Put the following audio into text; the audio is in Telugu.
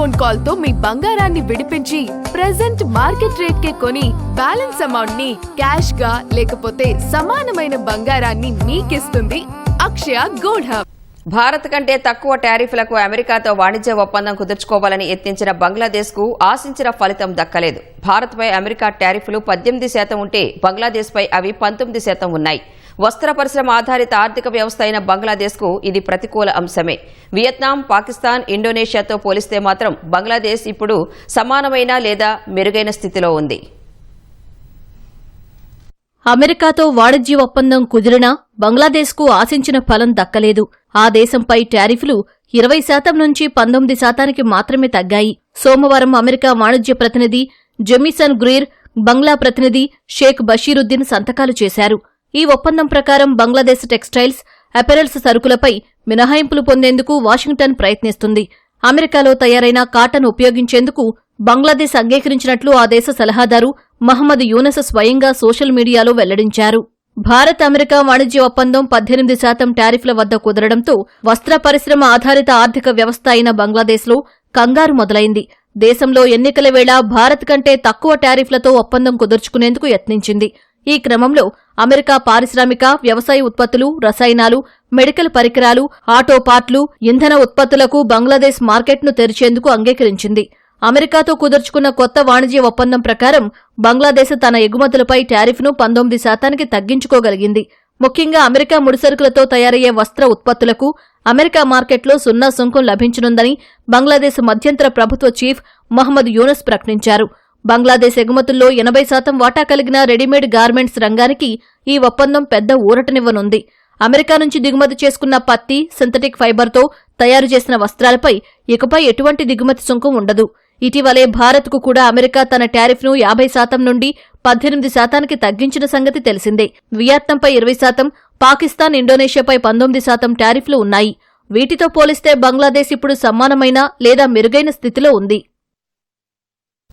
ఫోన్ కాల్ తో మీ బంగారాన్ని విడిపించి ప్రెజెంట్ మార్కెట్ రేట్ కే కొని బ్యాలెన్స్ అమౌంట్ ని క్యాష్ గా లేకపోతే సమానమైన బంగారాన్ని మీకిస్తుంది అక్షయ గోల్డ్ హబ్. భారత్ కంటే తక్కువ టారిఫ్లకు అమెరికాతో వాణిజ్య ఒప్పందం కుదుర్చుకోవాలని యత్నించిన బంగ్లాదేశ్ కు ఆశించిన ఫలితం దక్కలేదు. భారత్పై అమెరికా టారిఫ్లు 18% ఉంటే బంగ్లాదేశ్పై అవి 19% ఉన్నాయి. వస్త్ర పరిశ్రమ ఆధారిత ఆర్థిక వ్యవస్థ అయిన బంగ్లాదేశ్ కు ఇది ప్రతికూల అంశమే. వియత్నాం, పాకిస్తాన్, ఇండోనేషియాతో పోలిస్తే మాత్రం బంగ్లాదేశ్ ఇప్పుడు సమానమైన లేదా మెరుగైన స్థితిలో ఉంది. అమెరికాతో వాణిజ్య ఒప్పందం కుదిరినా బంగ్లాదేశ్కు ఆశించిన ఫలం దక్కలేదు. ఆ దేశంపై టారిఫ్లు 20% నుంచి 19%కి మాత్రమే తగ్గాయి. సోమవారం అమెరికా వాణిజ్య ప్రతినిధి జెమిసన్ గ్రీర్, బంగ్లా ప్రతినిధి షేక్ బషీరుద్దీన్ సంతకాలు చేశారు. ఈ ఒప్పందం ప్రకారం బంగ్లాదేశ్ టెక్స్టైల్స్, అపెరల్స్ సరుకులపై మినహాయింపులు పొందేందుకు వాషింగ్టన్ ప్రయత్నిస్తుంది. అమెరికాలో తయారైన కాటన్ ఉపయోగించేందుకు బంగ్లాదేశ్ అంగీకరించినట్లు ఆ దేశ సలహాదారు మహమ్మద్ యూనస్ స్వయంగా సోషల్ మీడియాలో వెల్లడించారు. భారత్ అమెరికా వాణిజ్య ఒప్పందం 18% టారిఫ్ల వద్ద కుదరడంతో వస్త్ర పరిశ్రమ ఆధారిత ఆర్థిక వ్యవస్థ అయిన బంగ్లాదేశ్లో కంగారు మొదలైంది. దేశంలో ఎన్నికల వేళ భారత్ కంటే తక్కువ టారిఫ్లతో ఒప్పందం కుదుర్చుకునేందుకు యత్నించింది. ఈ క్రమంలో అమెరికా పారిశ్రామిక, వ్యవసాయ ఉత్పత్తులు, రసాయనాలు, మెడికల్ పరికరాలు, ఆటో పార్ట్లు, ఇంధన ఉత్పత్తులకు బంగ్లాదేశ్ మార్కెట్ను తెరిచేందుకు అంగీకరించింది. అమెరికాతో కుదుర్చుకున్న కొత్త వాణిజ్య ఒప్పందం ప్రకారం బంగ్లాదేశ్ తన ఎగుమతులపై టారిఫ్ను 19%కి తగ్గించుకోగలిగింది. ముఖ్యంగా అమెరికా ముడిసరుకులతో తయారయ్యే వస్త్ర ఉత్పత్తులకు అమెరికా మార్కెట్లో 0 సుంకం లభించనుందని బంగ్లాదేశ్ మధ్యంతర ప్రభుత్వ చీఫ్ మహమ్మద్ యూనస్ ప్రకటించారు. బంగ్లాదేశ్ ఎగుమతుల్లో 80% వాటా కలిగిన రెడీమేడ్ గార్మెంట్స్ రంగానికి ఈ ఒప్పందం పెద్ద ఊరటనివ్వనుంది. అమెరికా నుంచి దిగుమతి చేసుకున్న పత్తి, సింథటిక్ ఫైబర్తో తయారు చేసిన వస్త్రాలపై ఇకపై ఎటువంటి దిగుమతి సుంకం ఉండదు. ఇటీవలే భారత్కు కూడా అమెరికా తన టారిఫ్ను 50% నుండి 18%కి తగ్గించిన సంగతి తెలిసిందే. వియత్నాంపై 20%, పాకిస్తాన్, ఇండోనేషియాపై 19% టారిఫ్లు ఉన్నాయి. వీటితో పోలిస్తే బంగ్లాదేశ్ ఇప్పుడు సమానమైన లేదా మెరుగైన స్థితిలో ఉంది.